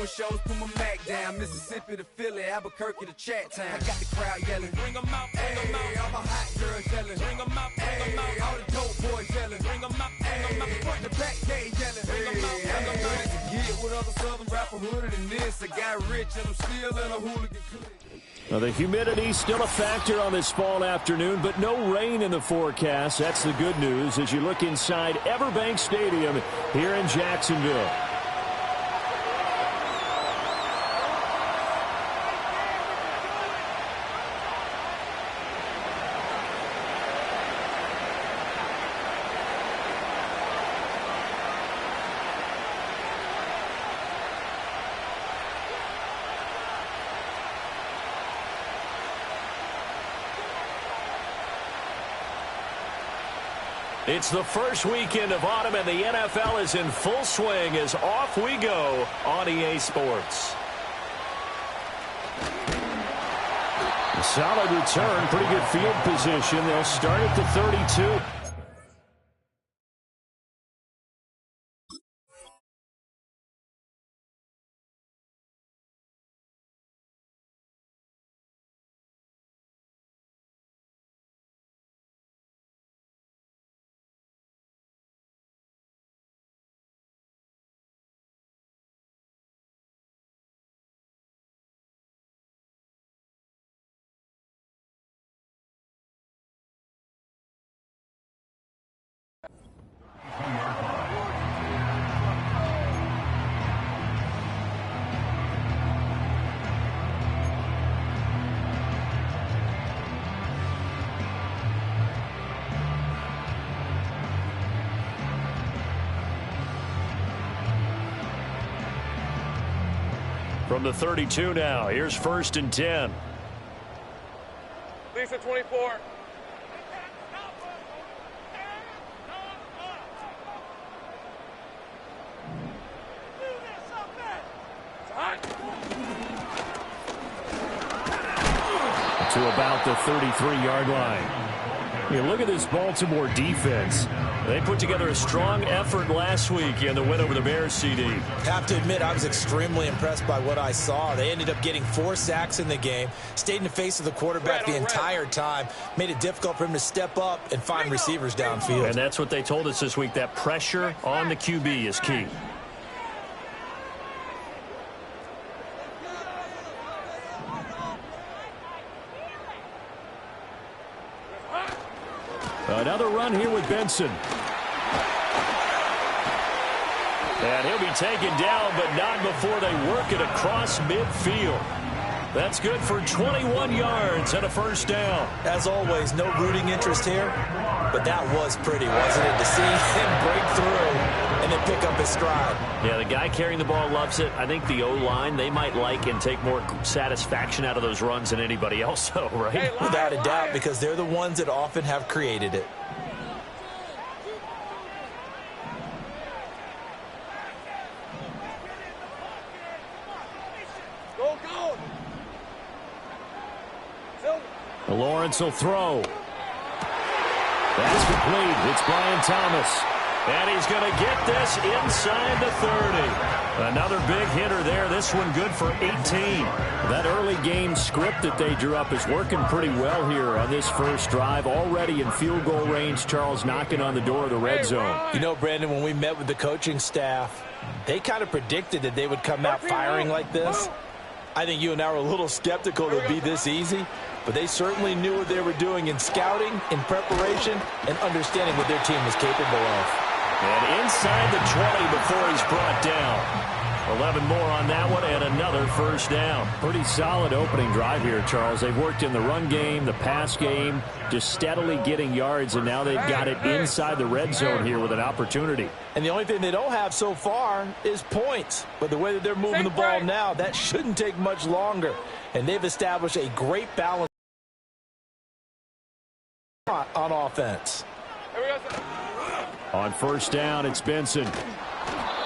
doing shows, put my Mac down. Mississippi to Philly, Albuquerque to Chat-Town. I got the crowd yelling, bring them out, bring them out. All my hot girls yelling, bring them out, bring them out. All the dope boys yelling, bring them out, bring them out. Front the back gate yelling, bring them out, bring them out. To get with other southern rapper hooded than this. I got rich and I'm still in a hooligan clique. Well, the humidity still a factor on this fall afternoon, but no rain in the forecast. That's the good news as you look inside Everbank Stadium here in Jacksonville. It's the first weekend of autumn, and the NFL is in full swing as off we go on EA Sports. A solid return, pretty good field position. They'll start at the 32. From the 32 now, here's 1st and 10. Lisa 24. To about the 33-yard line. You look at this Baltimore defense. They put together a strong effort last week in the win over the Bears, CD. Have to admit, I was extremely impressed by what I saw. They ended up getting 4 sacks in the game, stayed in the face of the quarterback the entire time, made it difficult for him to step up and find receivers downfield. And that's what they told us this week, that pressure on the QB is key. Another run here with Benson. And he'll be taken down, but not before they work it across midfield. That's good for 21 yards and a first down. As always, no rooting interest here, but that was pretty, wasn't it? To see him break through and then pick up his stride. Yeah, the guy carrying the ball loves it. I think the O-line, they might like and take more satisfaction out of those runs than anybody else, though, right? Without a doubt, because they're the ones that often have created it. Lawrence will throw. That's complete. It's Brian Thomas. And he's going to get this inside the 30. Another big hitter there. This one good for 18. That early game script that they drew up is working pretty well here on this first drive. Already in field goal range, Charles knocking on the door of the red zone. You know, Brandon, when we met with the coaching staff, they kind of predicted that they would come out firing like this. I think you and I were a little skeptical it would be this easy, but they certainly knew what they were doing in scouting, in preparation, and understanding what their team was capable of. And inside the 20 before he's brought down. 11 more on that one and another first down. Pretty solid opening drive here, Charles. They've worked in the run game, the pass game, just steadily getting yards, and now they've got it inside the red zone here with an opportunity. And the only thing they don't have so far is points. But the way that they're moving the ball now, that shouldn't take much longer. And they've established a great balance on offense. On first down, it's Benson.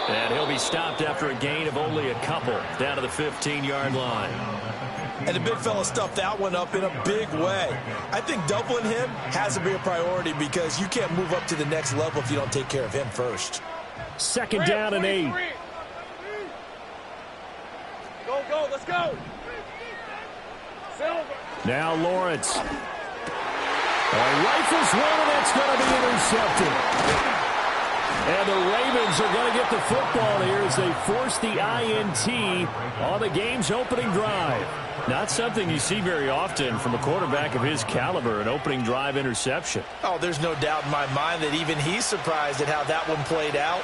And he'll be stopped after a gain of only a couple down to the 15-yard line. And the big fella stuffed that one up in a big way. I think doubling him has to be a priority because you can't move up to the next level if you don't take care of him first. Second down and 8. Now Lawrence. Rifles one, and that's going to be intercepted. And the Ravens are going to get the football here as they force the INT on the game's opening drive. Not something you see very often from a quarterback of his caliber, an opening drive interception. Oh, there's no doubt in my mind that even he's surprised at how that one played out.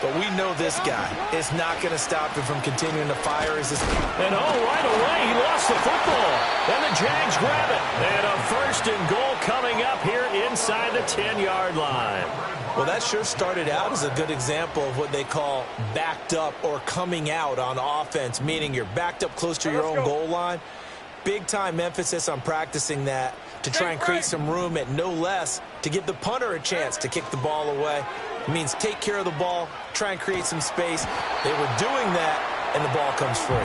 But we know this guy is not going to stop him from continuing to fire. And right away, he lost the football. Then the Jags grab it. And a 1st and goal coming up here inside the 10-yard line. Well, that sure started out as a good example of what they call backed up or coming out on offense, meaning you're backed up close to your own goal line. Big-time emphasis on practicing that to try and create some room at no less to give the punter a chance to kick the ball away. It means take care of the ball, try and create some space. They were doing that, and the ball comes free.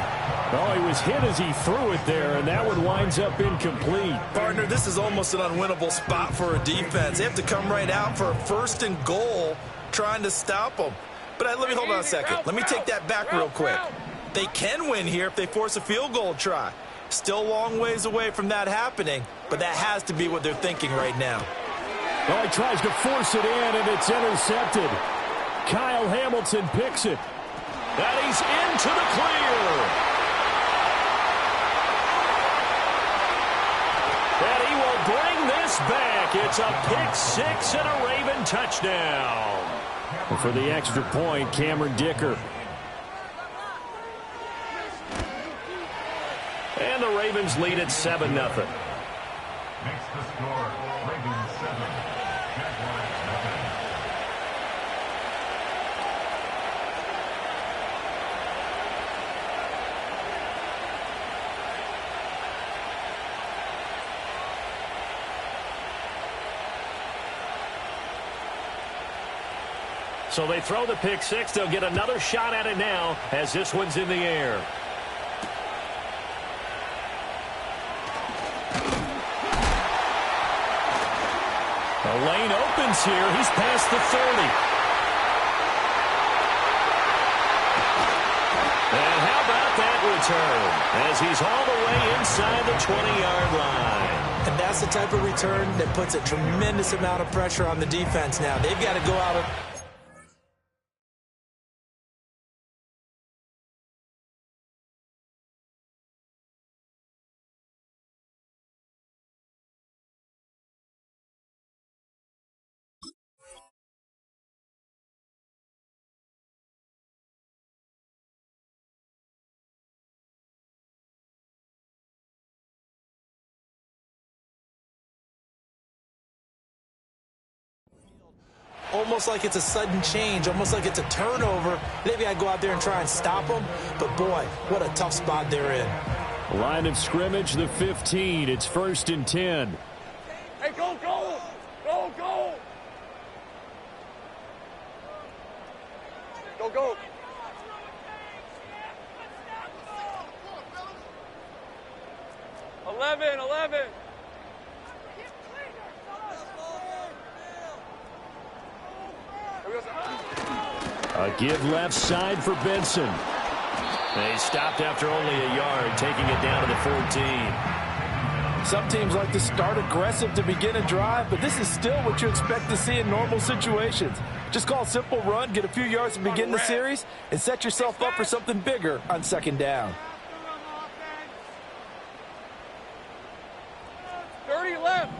Oh, he was hit as he threw it there, and that one winds up incomplete. Partner, this is almost an unwinnable spot for a defense. They have to come right out for a 1st and goal trying to stop them. But let me hold on a second. Let me take that back real quick. They can win here if they force a field goal try. Still a long ways away from that happening, but that has to be what they're thinking right now. Well, he tries to force it in, and it's intercepted. Kyle Hamilton picks it. And he's into the clear. And he will bring this back. It's a pick-6 and a Raven touchdown. And for the extra point, Cameron Dicker. And the Ravens lead at 7-0. Makes the score, Ravens 7, Jaguars nothing. So they throw the pick-6. They'll get another shot at it now as this one's in the air. The lane opens here. He's past the 30. And how about that return as he's all the way inside the 20-yard line. And that's the type of return that puts a tremendous amount of pressure on the defense now. They've got to go out and almost like it's a sudden change, almost like it's a turnover. Maybe I go out there and try and stop them, but boy, what a tough spot they're in. Line of scrimmage, the 15. It's 1st and 10. Hey, go, go! Go, go! Go, go! Eleven. A give left side for Benson. They stopped after only a yard, taking it down to the 14. Some teams like to start aggressive to begin a drive, but this is still what you expect to see in normal situations. Just call a simple run, get a few yards to begin the series, and set yourself up for something bigger on 2nd down. 30 left.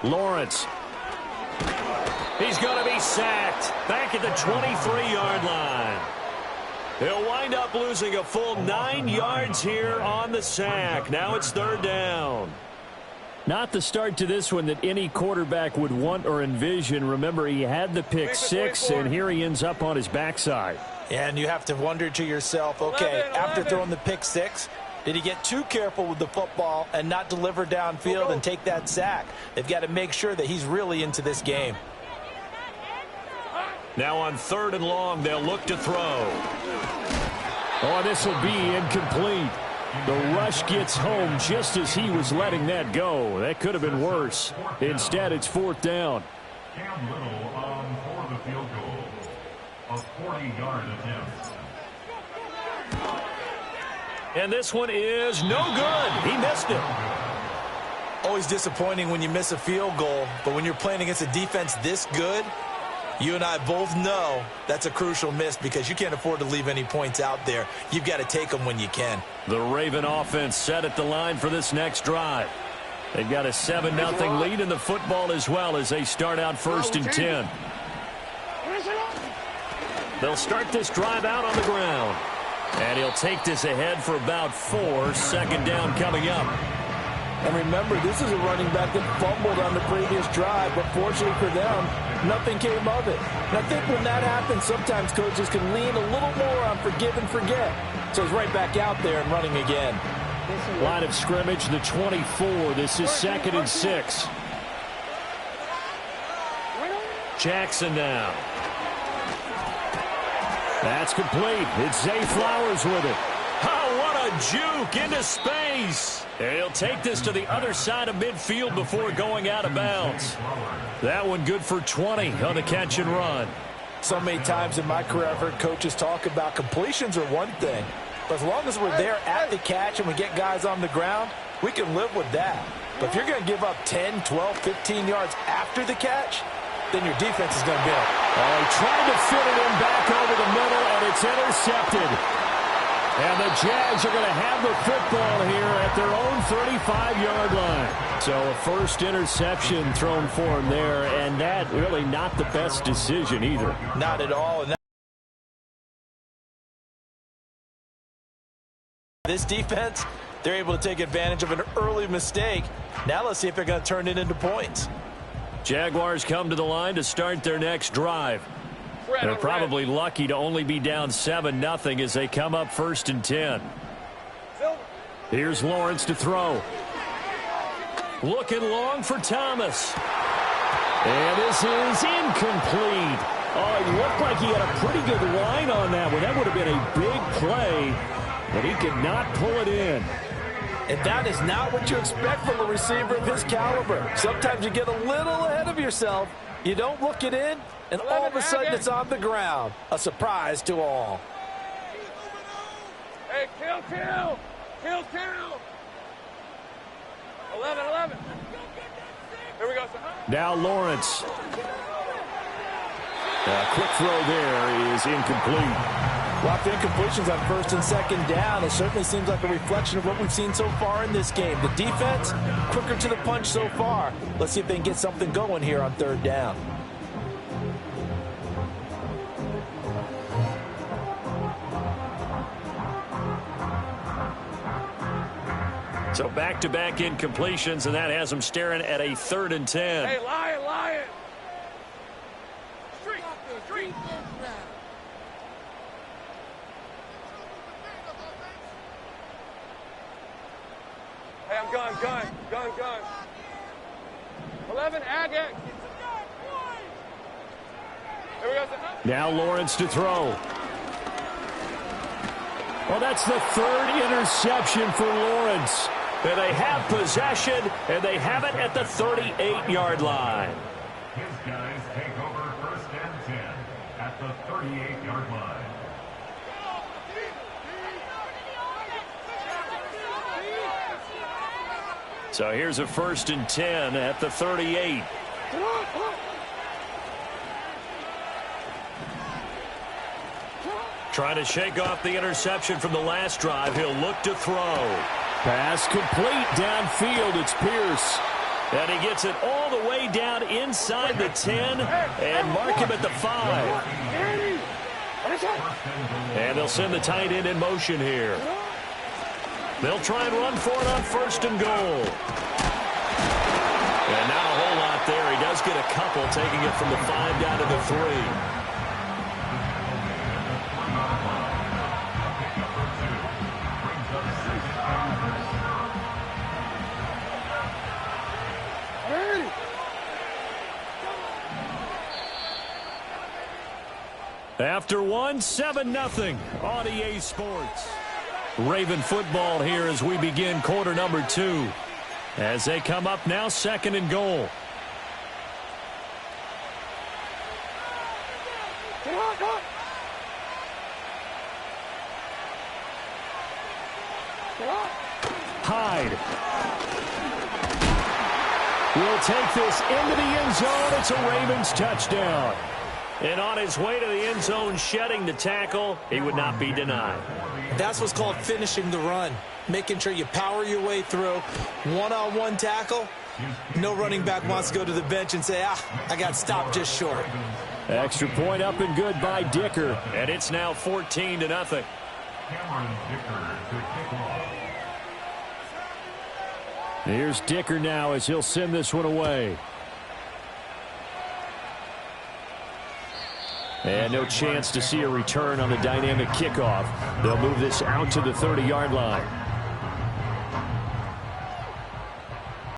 Lawrence. He's going to be sacked back at the 23-yard line. He'll wind up losing a full 9 yards here on the sack. Now it's 3rd down. Not the start to this one that any quarterback would want or envision. Remember, he had the pick-6, and here he ends up on his backside. And you have to wonder to yourself, okay, after throwing the pick-6, did he get too careful with the football and not deliver downfield and take that sack? They've got to make sure that he's really into this game. Now on 3rd and long, they'll look to throw. Oh, this will be incomplete. The rush gets home just as he was letting that go. That could have been worse. Instead, it's 4th down. Cam Little for the field goal. A 40-yard attempt. And this one is no good. He missed it. Always disappointing when you miss a field goal, but when you're playing against a defense this good, you and I both know that's a crucial miss because you can't afford to leave any points out there. You've got to take them when you can. The Raven offense set at the line for this next drive. They've got a 7-0 lead in the football as well as they start out 1st and 10. They'll start this drive out on the ground. And he'll take this ahead for about 4. 2nd down coming up. And remember, this is a running back that fumbled on the previous drive, but fortunately for them, nothing came of it. And I think when that happens, sometimes coaches can lean a little more on forgive and forget. So he's right back out there and running again. Line of scrimmage, the 24. This is 2nd and 6. Jackson now. That's complete. It's Zay Flowers with it. Oh, what a juke into space. And he'll take this to the other side of midfield before going out of bounds. That one good for 20 on the catch and run. So many times in my career I've heard coaches talk about completions are one thing. But as long as we're there at the catch and we get guys on the ground, we can live with that. But if you're going to give up 10, 12, 15 yards after the catch, then your defense is going to be up. Oh, he tried to fit it in back over the middle, and it's intercepted. And the Jags are going to have the football here at their own 35-yard line. So a first interception thrown for him there, and that really not the best decision either. Not at all. And this defense, they're able to take advantage of an early mistake. Now let's see if they're going to turn it into points. Jaguars come to the line to start their next drive. They're probably lucky to only be down 7-0 as they come up 1st and 10. Here's Lawrence to throw. Looking long for Thomas. And this is incomplete. Oh, it looked like he had a pretty good line on that one. That would have been a big play, but he could not pull it in. And that is not what you expect from a receiver of his caliber. Sometimes you get a little ahead of yourself. You don't look it in, and all of a sudden it's on the ground. A surprise to all. Hey, kill. 11. Here we go, son. Now Lawrence. A quick throw there is incomplete. Lots of incompletions on 1st and 2nd down. It certainly seems like a reflection of what we've seen so far in this game. The defense, quicker to the punch so far. Let's see if they can get something going here on 3rd down. So back-to-back incompletions, and that has them staring at a 3rd and 10. Hey, Lion. Street. Hey, I'm gun. 11, Agate. Here we go, son. Now Lawrence to throw. Well, that's the 3rd interception for Lawrence. And they have possession, and they have it at the 38-yard line. His guys take over 1st and 10 at the 38-yard line. So here's a 1st and 10 at the 38. Trying to shake off the interception from the last drive. He'll look to throw. Pass complete downfield. It's Pierce. And he gets it all the way down inside the 10 and mark him at the 5. And they'll send the tight end in motion here. They'll try and run for it on 1st and goal. And not a whole lot there. He does get a couple, taking it from the 5 down to the 3. After one, 7-0 on EA Sports. Raven football here as we begin quarter number 2. As they come up now, 2nd and goal. Hyde will take this into the end zone. It's a Ravens touchdown. And on his way to the end zone, shedding the tackle, he would not be denied. That's what's called finishing the run. Making sure you power your way through. One-on-one tackle. No running back wants to go to the bench and say, I got stopped just short. Extra point up and good by Dicker. And it's now 14-0. Cameron Dicker to kick off. Here's Dicker now as he'll send this one away. And no chance to see a return on the dynamic kickoff. They'll move this out to the 30-yard line.